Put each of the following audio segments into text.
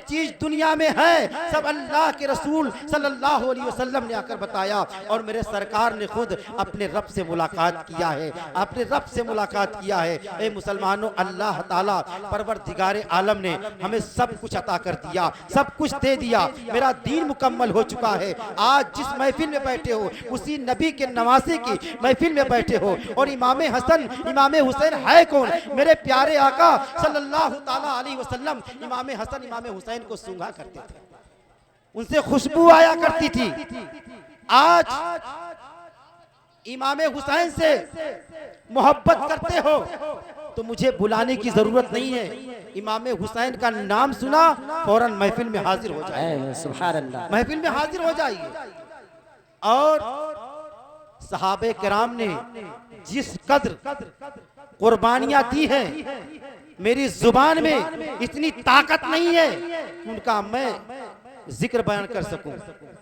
चीज दुनिया में है सब अल्लाह के रसूल सल्लल्लाहु अलैहि वसल्लम ने आकर बताया। और मेरे सरकार ने खुद अपने रब से मुलाकात किया है, अपने रब से मुलाकात किया है। ए मुसलमानों, अल्लाह ताला परवरदिगार आलम ने हमें सब कुछ अता कर दिया, सब कुछ दे दिया। मेरा दीन मुकम्मल हो चुका है। आज जिस महफिल में बैठे हो उसी नबी के नवासे की महफिल में बैठे हो। और इमाम हसन इमाम हुसैन है कौन? मेरे प्यारे आका सल्लल्लाहु ताला अलैहि वसल्लम इमाम हसन इमाम हुसैन को सूंघा करते थे, उनसे खुशबू आया करती थी। आज इमाम हुसैन से मोहब्बत करते हो तो मुझे बुलाने की जरूरत नहीं है। इमाम हुसैन का नाम सुना फौरन महफिल में हाजिर हो जाए, सुभान अल्लाह, महफिल में हाजिर हो जाइए। और सहाबे किराम ने जिस कद्र कुर्बानियां दी हैं, मेरी जुबान में इतनी ताकत नहीं है उनका मैं जिक्र बयान कर सकूं।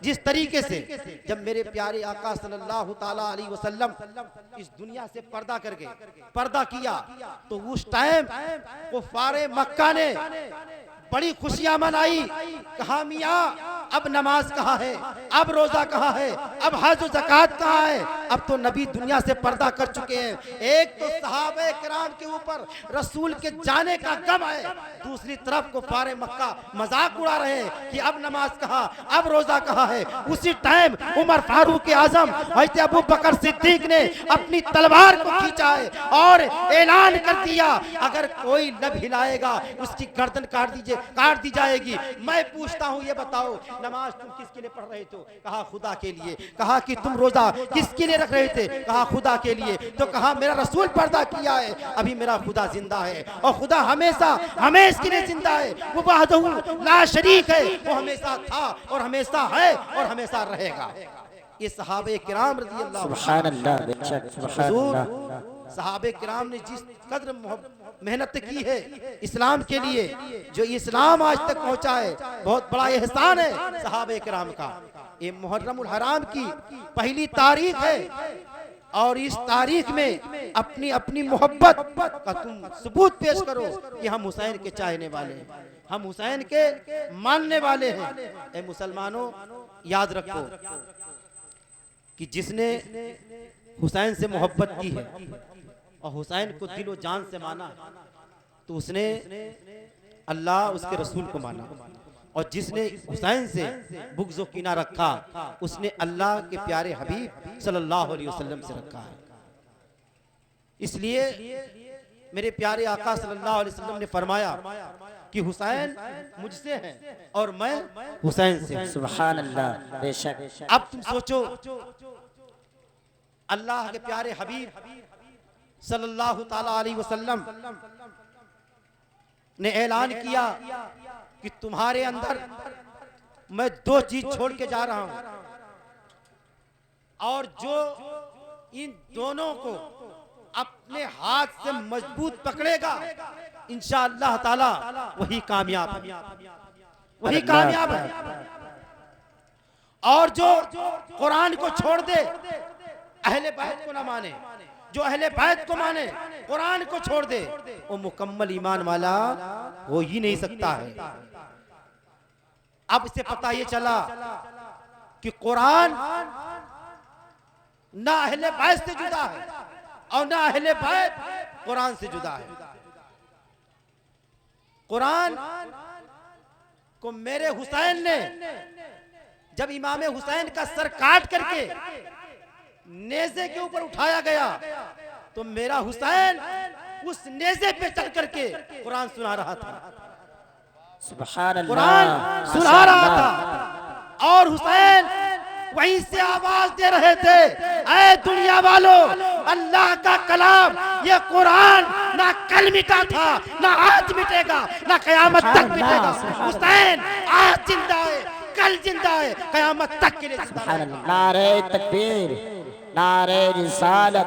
जिस तरीके से जब मेरे प्यारे आका सल्लल्लाहु ताला अलैहि वसल्लम इस दुनिया से पर्दा किया तो उस टाइम कुफारे मक्का ने बड़ी खुशियां मनाई। कहा मियाँ अब नमाज कहाँ है, अब रोजा कहाँ है, अब हज और ज़कात कहाँ है? अब तो नबी दुनिया से पर्दा कर चुके हैं। एक तो सहाबे किराम के ऊपर रसूल के जाने का गम है, दूसरी तरफ कुफारे मक्का मजाक उड़ा रहे हैं कि अब नमाज कहाँ, अब रोजा कहाँ है। उसी टाइम उमर फारूक आजम हज़रत अबू बकर सिद्दीक ने अपनी तलवार को खींचा है और ऐलान कर दिया अगर कोई लब हिलाएगा उसकी गर्दन काट दी जाएगी। मैं पूछता हूँ, ये बताओ नमाज तुम किसके लिए पढ़ रहे थे? कहा खुदा के लिए। कहा कि तुम रोजा किसके लिए रख रहे थे? कहा खुदा के लिए। तो कहा मेरा रसूल पर्दा किया है, अभी मेरा खुदा जिंदा है और खुदा हमेशा के लिए जिंदा है। वो वहदहू ला शरीक है, वो हमेशा था और हमेशा है और हमेशा रहेगा। ये सहाबे किराम रज़ी अल्लाह सुभान अल्लाह, बेशक सुभान अल्लाह। सहाबे किराम ने जिस कदर मेहनत की है इस्लाम के लिए, जो इस्लाम आज तक पहुंचा है, बहुत बड़ा एहसान है सहाबे किराम का। ये मुहर्रमुल हराम की पहली तारीख है और इस तारीख में अपनी अपनी मोहब्बत का तुम सबूत पेश करो कि हम हुसैन के चाहने वाले हैं, हम हुसैन के मानने वाले हैं। ए मुसलमानों, याद रखो कि जिसने हुसैन से मोहब्बत की है और हुसैन को दिलो जान से माना तो उसने अल्लाह उसके रसूल को माना, और जिसने हुसैन से बुग़्ज़ व कीना रखा उसने अल्लाह के प्यारे हबीब सल्लल्लाहु अलैहि वसल्लम से रखा है। इसलिए मेरे प्यारे आका सल्लल्लाहु अलैहि वसल्लम ने फरमाया कि हुसैन मुझसे है और मैं हुसैन से। सुभान अल्लाह, बेशक। अब तुम सोचो, अल्लाह के प्यारे हबीब सल्लल्लाहु ताला अलैहि वसल्लम ने ऐलान किया कि तुम्हारे अंदर मैं दो चीज छोड़ के जा रहा हूं, और जो इन दोनों को अपने हाथ से मजबूत पकड़ेगा इंशाअल्लाह ताला वही कामयाब है, वही कामयाब है। और जो कुरान को छोड़ दे, अहले बैत को ना माने, जो अहले बैत को माने कुरान को छोड़ दे, वो मुकम्मल ईमान वाला हो ही नहीं सकता है। अब इसे पता ये चला कि कुरान ना अहले बैत से जुदा है और ना अहले बैत कुरान से जुदा है। कुरान को मेरे हुसैन ने जब इमाम हुसैन का सर काट करके नेज़े के ऊपर उठाया गया तो मेरा हुसैन उस नेज़े पे चढ़ करके कुरान सुना रहा था, सुभान अल्लाह, कुरान सुना रहा था। और हुसैन वहीं से आवाज दे रहे थे, ऐ दुनिया वालों, अल्लाह का कलाम ये कुरान ना कल मिटा था, ना आज मिटेगा, ना कयामत तक मिटेगा। हुसैन आज जिंदा है, कल जिंदा है, कयामत तक के लिए जिंदा है। नारे तकबीर, नारे रिसालत,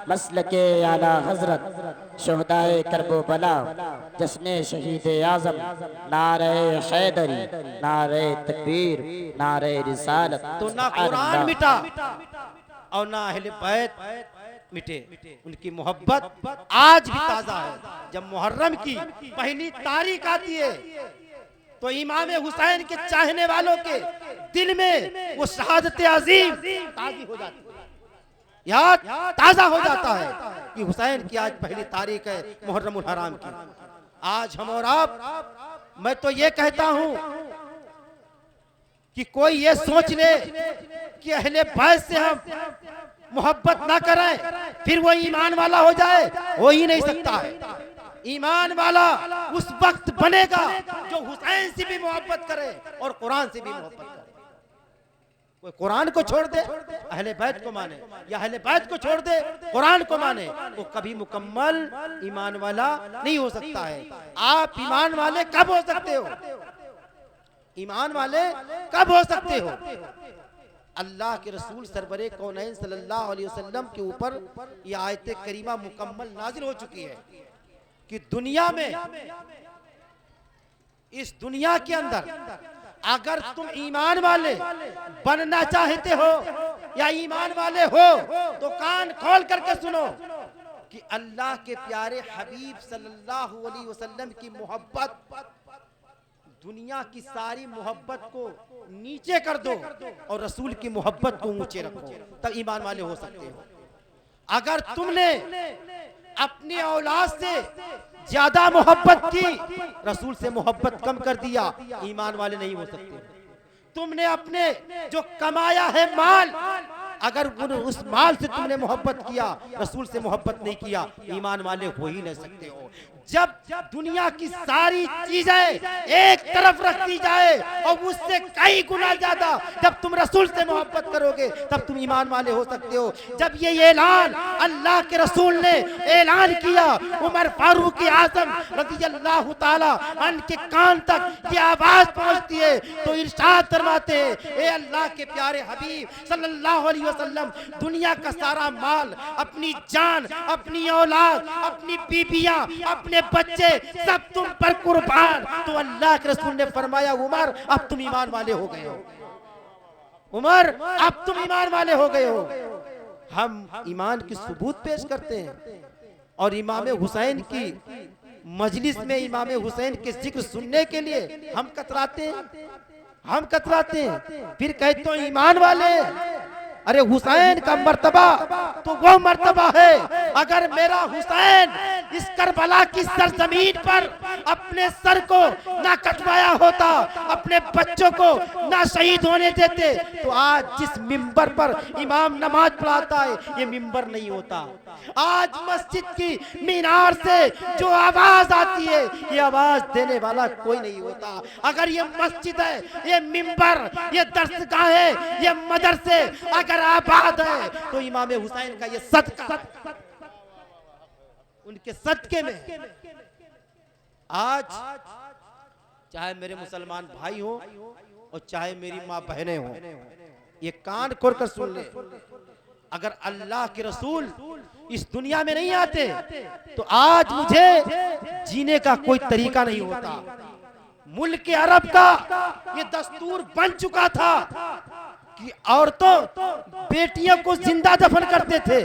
मसलके आला हजरत, शोहदाए करबला, जश्ने शहीद आजम, नारे हैदरी, नारे तकबीर, नारे रिसालत। तो ना कुरान मिटा और ना अहले बैत मिटे, उनकी मोहब्बत आज भी ताजा है। जब मुहर्रम की पहली तारीख आती है तो इमाम हुसैन के चाहने वालों के दिल में वो शहादत अजीम ताज़ी हो जाती है, याद ताजा हो जाता है कि हुसैन की आज पहली तारीख है मुहर्रमुल हराम की। आज हम और आप, मैं तो ये कहता हूं कि कोई ये सोच ले कि अहले बैत से हम मोहब्बत ना करें फिर वो ईमान वाला हो जाए, हो ही नहीं सकता है। ईमान वाला उस वक्त बनेगा जो हुसैन से भी मोहब्बत करे और कुरान से भी मोहब्बत करे। कोई कुरान को छोड़ दे अहले बैत को माने, या अहले बैत को छोड़ दे कुरान को माने, वो कभी मुकम्मल ईमान वाला नहीं हो सकता है। आप ईमान वाले कब हो सकते हो? ईमान वाले कब हो सकते हो? अल्लाह के रसूल सरवरे कौनैन सल्लल्लाहु अलैहि वसल्लम के ऊपर यह आयत करीमा मुकम्मल नाजिल हो चुकी है कि दुनिया में, इस दुनिया के अंदर अगर तुम ईमान वाले बनना चाहते हो या ईमान वाले हो तो कान खोल करके सुनो कि अल्लाह के प्यारे हबीब सल्लल्लाहु अलैहि वसल्लम की मोहब्बत, दुनिया की सारी मोहब्बत को नीचे कर दो और रसूल की मोहब्बत को ऊंचे रखो, तब ईमान वाले हो सकते हो। अगर तुमने अपनी औलाद से ज्यादा मोहब्बत की, रसूल से मोहब्बत कम कर दिया, ईमान वाले नहीं हो सकते। तुमने अपने जो कमाया है माल, अगर उस माल से तुमने मोहब्बत किया, रसूल से मोहब्बत नहीं किया, ईमान वाले हो ही नहीं सकते हो। जब दुनिया की सारी चीजें एक तरफ रख दी जाए और उससे कई गुना ज्यादा जब तुम रसूल से मोहब्बत करोगे तब तुम ईमान वाले हो सकते हो। जब ये ऐलान अल्लाह के रसूल ने ऐलान किया, उमर फारूक आज़म रज़ियल्लाहु ताला अन्हु के कान तक ये आवाज पहुंचती है तो इरशाद फरमाते हैं, ए अल्लाह के प्यारे हबीब सल्लल्लाहु अलैहि वसल्लम, दुनिया का सारा माल, अपनी जान, अपनी औलाद, अपनी बीबियां, अपने बच्चे सब तुम पर कुर्बान। तो अल्लाह के रसूल ने फरमाया, उमर अब तुम ईमान वाले हो गए हो, उमर अब तुम ईमान वाले हो गए हो। हम ईमान की सबूत पेश करते हैं और इमाम हुसैन की मजलिस में इमाम हुसैन के जिक्र सुनने के लिए हम कतराते हैं, हम कतराते हैं, फिर कहते हो ईमान वाले। अरे हुसैन का मर्तबा तो वो मर्तबा है, अगर मेरा हुसैन इस करबला की सरजमीन पर अपने सर को ना कटवाया होता, अपने बच्चों को ना शहीद होने देते, तो आज जिस मिंबर पर इमाम नमाज पढ़ाता है ये मिंबर नहीं होता। आज मस्जिद की मीनार से जो आवाज आती है ये आवाज देने वाला कोई नहीं होता। अगर ये मस्जिद है, ये मिंबर, ये दरसगाह है, ये मदरसे अगर आबाद है तो इमाम हुसैन का ये सदका, उनके सदके में आज चाहे मेरे मुसलमान भाई हो और चाहे मेरी माँ बहनें हो, ये कान खोल कर सुन ले, अगर अल्लाह के रसूल इस दुनिया में नहीं आते तो आज मुझे जीने का कोई तरीका नहीं होता। मुल्क अरब का ये दस्तूर बन चुका था कि औरतों बेटियों को जिंदा दफन करते थे।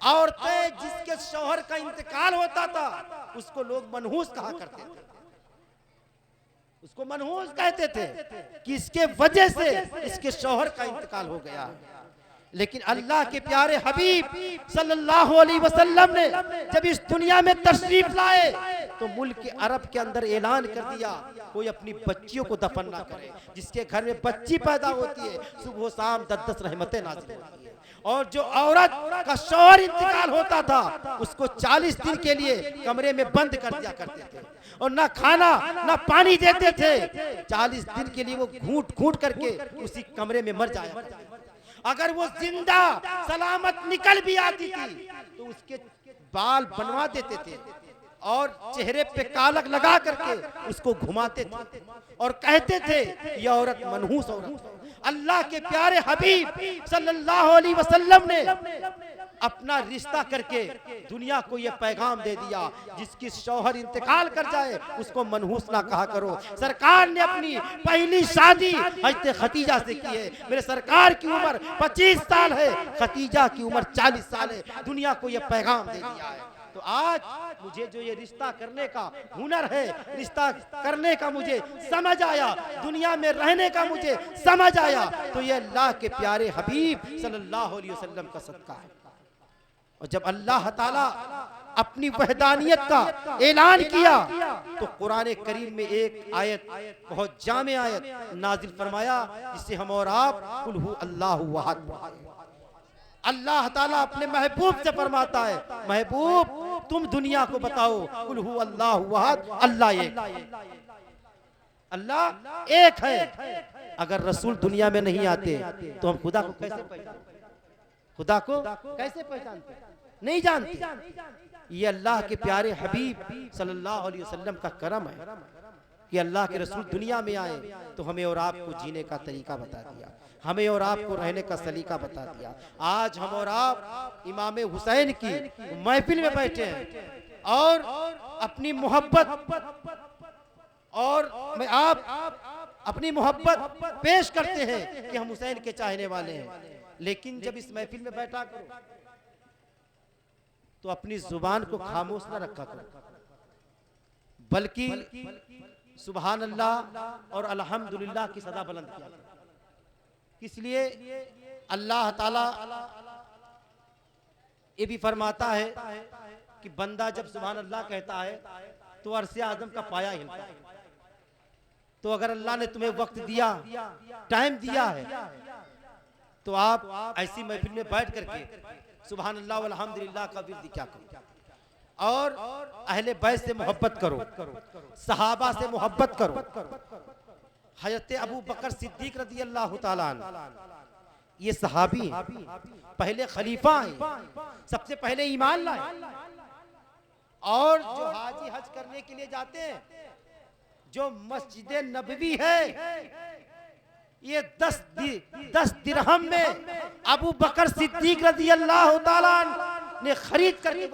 औरतें जिसके शौहर का इंतकाल होता था उसको लोग मनहूस कहा करते थे, उसको मनहूस कहते थे कि इसके वजह से इसके शौहर का इंतकाल हो गया। लेकिन अल्लाह के प्यारे हबीब सल्लल्लाहु अलैहि वसल्लम ने जब इस दुनिया में तशरीफ लाए तो मुल्क अरब के अंदर ऐलान कर दिया कोई अपनी बच्चियों को दफन ना करे। जिसके घर में बच्ची पैदा होती है सुबह शाम 10-10 रहमतें नाज़िल होती है। और जो औरत का शौहर इंतकाल होता था उसको 40 दिन के लिए कमरे में बंद कर दिया करते थे और ना खाना ना पानी देते थे। 40 दिन के लिए वो घूंट घूंट करके उसी कमरे में मर जाया। अगर वो जिंदा सलामत निकल भी आती थी तो उसके बाल बनवा देते थे और चेहरे पे कालक लगा करके उसको घुमाते थे और कहते थे ये औरत मनहूस औरत। अल्लाह के प्यारे हबीब सल्लल्लाहु अलैहि वसल्लम ने अपना रिश्ता करके दुनिया को ये पैगाम दे दिया, जिसकी शौहर इंतकाल कर जाए उसको मनहूस ना कहा करो। सरकार ने अपनी पहली शादी हज़रत खतीजा से की है। मेरे सरकार की उम्र 25 साल है, खतीजा की उम्र 40 साल है। दुनिया को ये पैगाम दे दिया है। तो आज मुझे जो ये रिश्ता करने का हुनर है, रिश्ता करने का मुझे समझ आया, दुनिया में रहने का मुझे समझ आया, तो ये अल्लाह के प्यारे हबीब सल्लल्लाहु अलैहि वसल्लम का सदका है। और जब अल्लाह ताला अपनी वहदानियत का ऐलान किया तो कुरान करीम में एक आयत, बहुत जामे आयत नाजिल फरमाया, जिससे हम और आप कुल हु अल्लाहु अहद। अल्लाह ताला अपने महबूब से फरमाता है, महबूब तुम दुनिया को बताओ कुल हु अल्लाहु अहद, अल्लाह एक, अल्लाह एक है। अगर रसूल दुनिया में नहीं आते तो हम खुदा को कैसे पहचानते? खुदा को कैसे पहचानते? नहीं जानते। ये अल्लाह के प्यारे हबीब सल्लल्लाहु अलैहि वसल्लम का करम है कि अल्लाह के रसूल दुनिया में आए तो हमें और आपको जीने का तरीका बता दिया, हमें और आपको रहने का सलीका बता दिया। आज हम और आप इमाम हुसैन की महफिल में बैठे हैं और अपनी मोहब्बत और मैं आप अपनी मोहब्बत पेश करते हैं कि हम हुसैन के चाहने वाले हैं। लेकिन जब इस महफिल में बैठा करो तो अपनी जुबान को खामोश न रखा करो, बल्कि सुभान अल्लाह और अल्हम्दुलिल्लाह की सदा बुलंद किया करो। इसलिए अल्लाह ताला ये भी फरमाता है कि बंदा जब सुभान अल्लाह कहता है तो अर्श आज़म का पाया हिलता है। तो अगर अल्लाह ने तुम्हें वक्त दिया, टाइम दिया है, तो आप ऐसी महफिल में बैठ करके सुभान अल्लाह व अल्हम्दुलिल्लाह का विर्द क्या करो और अहले बैत से मोहब्बत करो, सहाबा से मोहब्बत करो। हजरत अबू बकर सिद्दीक रज़ी अल्लाह ताला अन्हु ये सहाबी पहले खलीफा हैं, सबसे पहले ईमान लाए। और जो हाजी हज करने के लिए जाते हैं, जो मस्जिद नबवी है, ये 10 दिरहम में अबू बकर सिद्दीक रज़ी अल्लाह ताला अन्हु ने खरीद करके